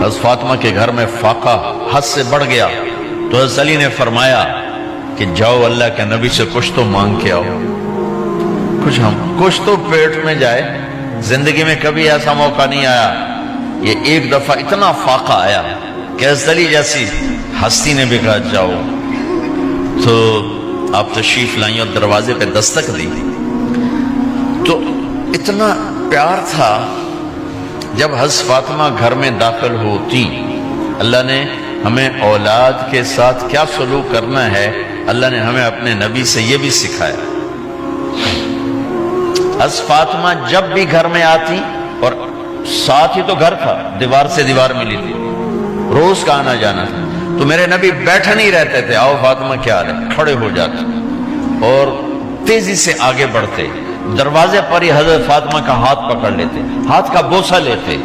حضرت فاطمہ کے گھر میں فاقہ حد سے بڑھ گیا تو حضرت علی نے فرمایا کہ جاؤ اللہ کے نبی سے کچھ تو مانگ کے آؤ، کچھ تو پیٹ میں جائے۔ زندگی میں کبھی ایسا موقع نہیں آیا، یہ ایک دفعہ اتنا فاقہ آیا کہ حضرت علی جیسی ہستی نے بھی کہا جاؤ۔ تو آپ تشریف لائیں اور دروازے پہ دستک دی تو اتنا پیار تھا۔ جب حضرت فاطمہ گھر میں داخل ہوتی، اللہ نے ہمیں اولاد کے ساتھ کیا سلوک کرنا ہے، اللہ نے ہمیں اپنے نبی سے یہ بھی سکھایا۔ حضرت فاطمہ جب بھی گھر میں آتی، اور ساتھ ہی تو گھر تھا، دیوار سے دیوار ملی تھی، روز کا آنا جانا تھا، تو میرے نبی بیٹھے نہیں رہتے تھے، آؤ فاطمہ کیا حال ہے، کھڑے ہو جاتے اور تیزی سے آگے بڑھتے، دروازے پر ہی حضرت فاطمہ کا ہاتھ پکڑ لیتے، ہاتھ کا بوسہ لیتے،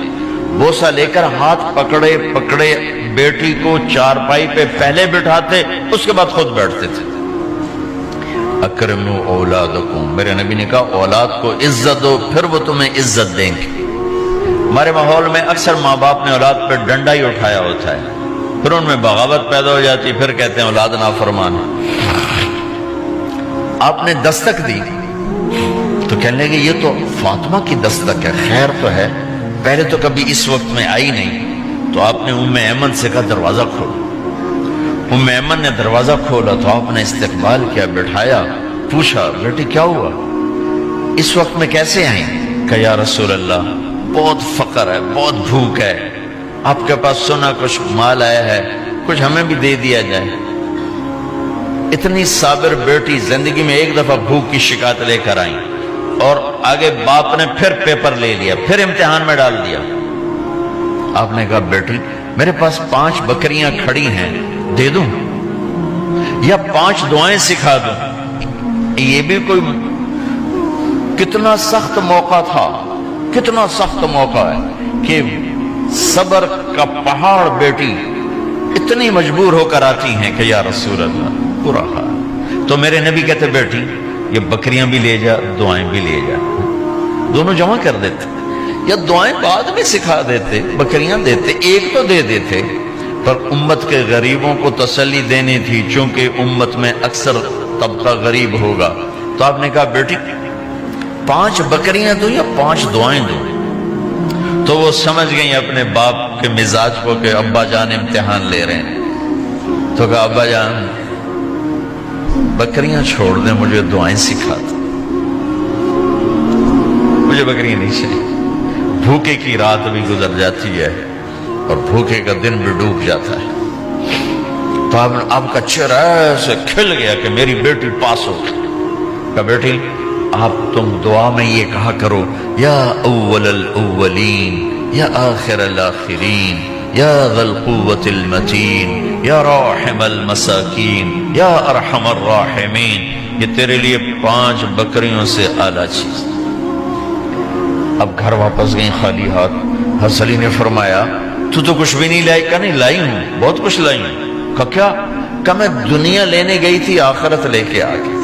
بوسہ لے کر ہاتھ پکڑے پکڑے بیٹی کو چارپائی پہ پہلے بٹھاتے، اس کے بعد خود بیٹھتے تھے۔ اکرموا اولادکم، میرے نبی نے کہا اولاد کو عزت دو، پھر وہ تمہیں عزت دیں گے۔ ہمارے ماحول میں اکثر ماں باپ نے اولاد پہ ڈنڈا ہی اٹھایا ہوتا ہے، پھر ان میں بغاوت پیدا ہو جاتی، پھر کہتے ہیں اولاد نافرمان ہے۔ آپ نے دستک دی تو کہنے لگے یہ تو فاطمہ کی دستک ہے، خیر تو ہے، پہلے تو کبھی اس وقت میں آئی نہیں۔ تو آپ نے ام ایمن سے کہا دروازہ کھولو۔ ام ایمن نے دروازہ کھولا تو آپ نے استقبال کیا، بٹھایا، پوچھا بیٹی کیا ہوا، اس وقت میں کیسے آئیں؟ کہا یا رسول اللہ بہت فقر ہے، بہت بھوک ہے، آپ کے پاس سنا کچھ مال آیا ہے، کچھ ہمیں بھی دے دیا جائے۔ اتنی صابر بیٹی زندگی میں ایک دفعہ بھوک کی شکایت لے کر آئیں، اور آگے باپ نے پھر پیپر لے لیا، پھر امتحان میں ڈال دیا۔ آپ نے کہا بیٹی میرے پاس 5 بکریاں کھڑی ہیں، دے دوں یا 5 دعائیں سکھا دوں؟ یہ بھی کوئی کتنا سخت موقع تھا، کتنا سخت موقع ہے کہ صبر کا پہاڑ بیٹی اتنی مجبور ہو کر آتی ہیں کہ یا رسول اللہ برا حال۔ تو میرے نبی کہتے بیٹی یہ بکریاں بھی لے جا، دعائیں بھی لے جا، دونوں جمع کر دیتے، یا دعائیں بعد میں سکھا دیتے، بکریاں دیتے، ایک تو دے دیتے، پر امت کے غریبوں کو تسلی دینی تھی، چونکہ امت میں اکثر طبقہ غریب ہوگا۔ تو آپ نے کہا بیٹی 5 بکریاں دوں یا 5 دعائیں دوں؟ تو وہ سمجھ گئی اپنے باپ کے مزاج کو کہ ابا جان امتحان لے رہے ہیں، تو کہا ابا جان بکریاں چھوڑ دیں، مجھے دعائیں سکھا دیں، مجھے بکریاں نہیں چاہیے۔ بھوکے کی رات بھی گزر جاتی ہے اور بھوکے کا دن بھی ڈوب جاتا ہے۔ تو آپ کا چہرہ ایسے کھل گیا کہ میری بیٹی پاس ہو گئی۔ کہا بیٹی آپ تم دعا میں یہ کہا کرو یا اول الاولین یا آخر الاخرین یا ذا القوة المتین یا راحم المساکین یا ارحم الراحمین، یہ تیرے لیے 5 بکریوں سے اعلیٰ چیز۔ اب گھر واپس گئیں خالی ہاتھ۔ حضرت علی نے فرمایا تو کچھ بھی نہیں لائی؟ کہا نہیں لائی ہوں، بہت کچھ لائی ہوں۔ کہا کیا؟ کہا میں دنیا لینے گئی تھی، آخرت لے کے آ گئی۔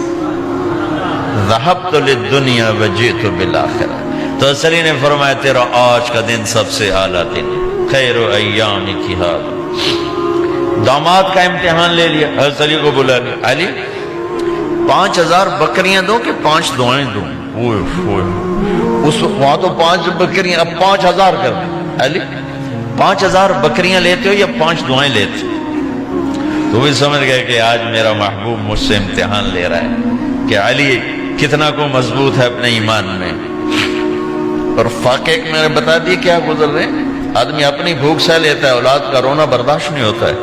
ذہبت للدنیا وجئت بالآخرہ۔ تو حضرت علی نے فرمایا تیرا آج کا دن سب سے اعلیٰ دن، خیر ایامک ھذا۔ داماد کا امتحان لے لیا، حضرت علی کو بلا لیا، علی 5000 بکریاں دو کہ 5 دعائیں دوں؟ اس وہاں تو 5 بکریاں، اب 5000 کر دیں۔ علی 5000 بکریاں لیتے ہو یا 5 دعائیں لیتے ہو؟ تو بھی سمجھ گئے کہ آج میرا محبوب مجھ سے امتحان لے رہا ہے کہ علی کتنا کو مضبوط ہے اپنے ایمان میں۔ اور فاقے میں نے بتا دی کیا گزر رہے ہیں، آدمی اپنی بھوک سہ لیتا ہے، اولاد کا رونا برداشت نہیں ہوتا ہے۔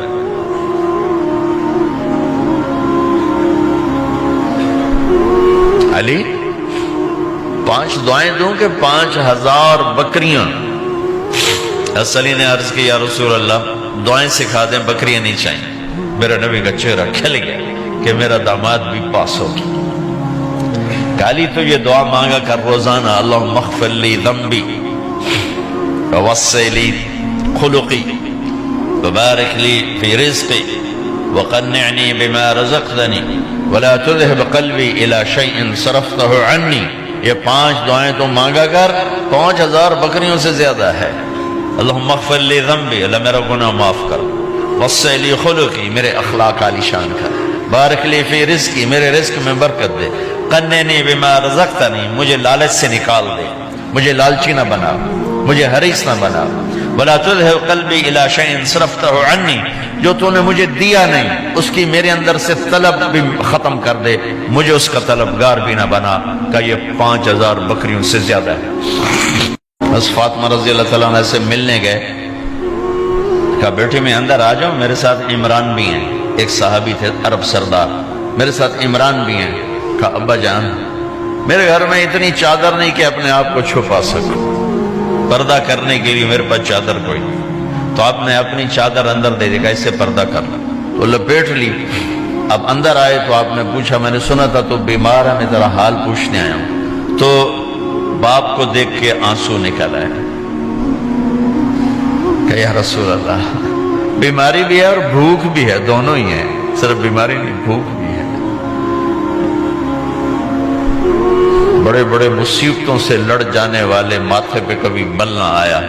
علی 5 دعائیں دوں کہ 5000 بکریاں؟ حضرت علی نے عرض کی یا رسول اللہ دعائیں سکھا دیں، بکریاں نہیں چاہیے۔ میرا نبی کا چہرہ کھل گیا کہ میرا داماد بھی پاس ہو گیا۔ علی تو یہ دعا مانگا کر روزانہ، اللہم اغفر لی ذنبی ووسع لی خلقی وبارک لی فی رزقی وقنعنی بما رزقتنی ولا تذهب قلبی الی شیء صرفتہ عنی۔ یہ 5 دعائیں تو مانگا کر، 5000 بکریوں سے زیادہ ہے۔ اللہم اغفر لی ذنبی، اللہ میرا گناہ معاف کر، وسع لی خلقی، میرے اخلاق عالی شان کر، بارک لی فی رزقی، میرے رزق میں برکت دے، قننی بما رزقتنی، مجھے لالچ سے نکال دے، مجھے لالچی نہ بنا، مجھے حریص نہ بنا، ولا تذهب قلبی الی شیء صرفتہ عنی، جو تو نے مجھے دیا نہیں اس کی میرے اندر سے طلب بھی ختم کر دے، مجھے اس کا طلبگار بھی نہ بنا، کہ یہ 5000 بکریوں سے زیادہ ہے۔ بس فاطمہ رضی اللہ تعالیٰ عنہ سے ملنے گئے، کہا بیٹی میں اندر آ جاؤں، میرے ساتھ عمران بھی ہیں، ایک صحابی تھے عرب سردار، میرے ساتھ عمران بھی ہیں۔ کہا ابا جان میرے گھر میں اتنی چادر نہیں کہ اپنے آپ کو چھپا سکوں، پردہ کرنے کے لیے میرے پاس چادر کوئی نہیں، تو آپ نے اپنی چادر اندر دے دی، کہا اس سے پردہ کرنا، تو لپیٹ لی۔ اب اندر آئے تو آپ نے پوچھا میں نے سنا تھا تو بیمار ہے، میں تیرا حال پوچھنے آیا ہوں، تو باپ کو دیکھ کے آنسو نکل آئے کہ یا رسول اللہ بیماری بھی ہے اور بھوک بھی ہے، دونوں ہی ہیں، صرف بیماری نہیں بھوک بھی ہے، بڑے بڑے مصیبتوں سے لڑ جانے والے ماتھے پہ کبھی بل نہ آیا،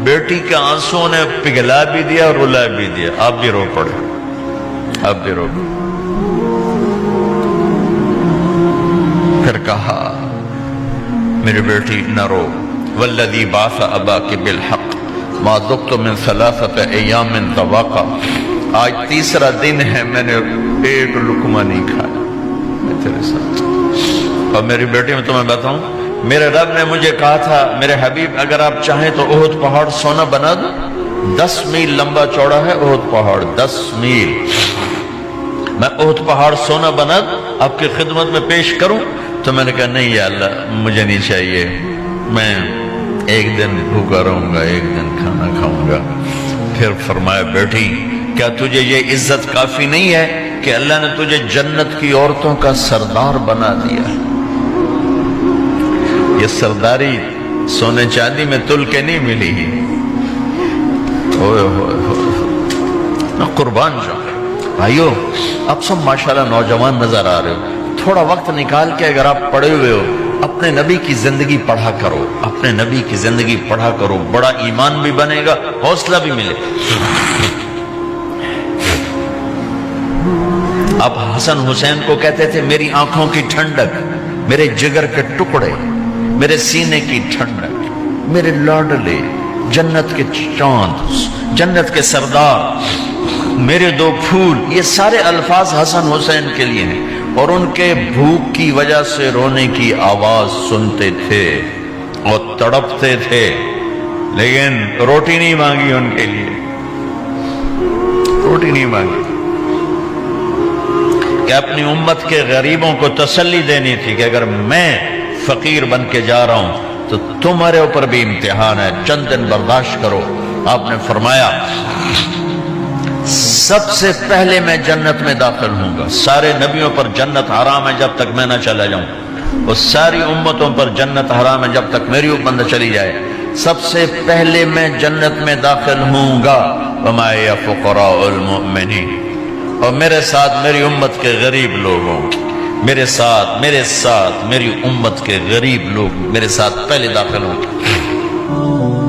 بیٹی کے آنسوں نے پگھلا بھی دیا اور رلا بھی دیا، آپ بھی رو پڑے، آپ بھی رو پڑے۔ پھر کہا میری بیٹی نہ رو، والذی بعث اباک بالحق ما ذقت من 3 ایام طواقا، آج تیسرا دن ہے میں نے ایک لقمہ نہیں کھایا، میں تیرے ساتھ۔ اور میری بیٹی میں تمہیں بتاؤں، میرے رب نے مجھے کہا تھا میرے حبیب اگر آپ چاہیں تو احد پہاڑ سونا بنا دو، 10 میل لمبا چوڑا ہے احد پہاڑ، 10 میل، میں احد پہاڑ سونا بنا آپ کی خدمت میں پیش کروں؟ تو میں نے کہا نہیں یا اللہ مجھے نہیں چاہیے، میں ایک دن بھوکا رہوں گا، ایک دن کھانا کھاؤں گا۔ پھر فرمایا بیٹی کیا تجھے یہ عزت کافی نہیں ہے کہ اللہ نے تجھے جنت کی عورتوں کا سردار بنا دیا؟ یہ سرداری سونے چاندی میں تل کے نہیں ملی ہی، میں قربان جاؤں۔ بھائیو اب سب ماشاءاللہ نوجوان نظر آ رہے ہو، تھوڑا وقت نکال کے اگر آپ پڑھے ہوئے ہو اپنے نبی کی زندگی پڑھا کرو، اپنے نبی کی زندگی پڑھا کرو، بڑا ایمان بھی بنے گا، حوصلہ بھی ملے۔ اب حسن حسین کو کہتے تھے میری آنکھوں کی ٹھنڈک، میرے جگر کے ٹکڑے، میرے سینے کی ٹھنڈک، میرے لاڈلے، جنت کے چاند، جنت کے سردار، میرے 2 پھول، یہ سارے الفاظ حسن حسین کے لیے ہیں، اور ان کے بھوک کی وجہ سے رونے کی آواز سنتے تھے اور تڑپتے تھے، لیکن روٹی نہیں مانگی ان کے لیے، روٹی نہیں مانگی، کہ اپنی امت کے غریبوں کو تسلی دینی تھی کہ اگر میں فقیر بن کے جا رہا ہوں تو تمہارے اوپر بھی امتحان ہے، چند دن برداشت کرو۔ آپ نے فرمایا سب سے پہلے میں جنت میں داخل ہوں گا، سارے نبیوں پر جنت حرام ہے جب تک میں نہ چلا جاؤں، اور ساری امتوں پر جنت حرام ہے جب تک میری امت نہ چلی جائے، سب سے پہلے میں جنت میں داخل ہوں گا، وما یا فقراء المؤمنین، اور میرے ساتھ میری امت کے غریب لوگوں، میرے ساتھ میری امت کے غریب لوگ میرے ساتھ پہلے داخل ہوں گے۔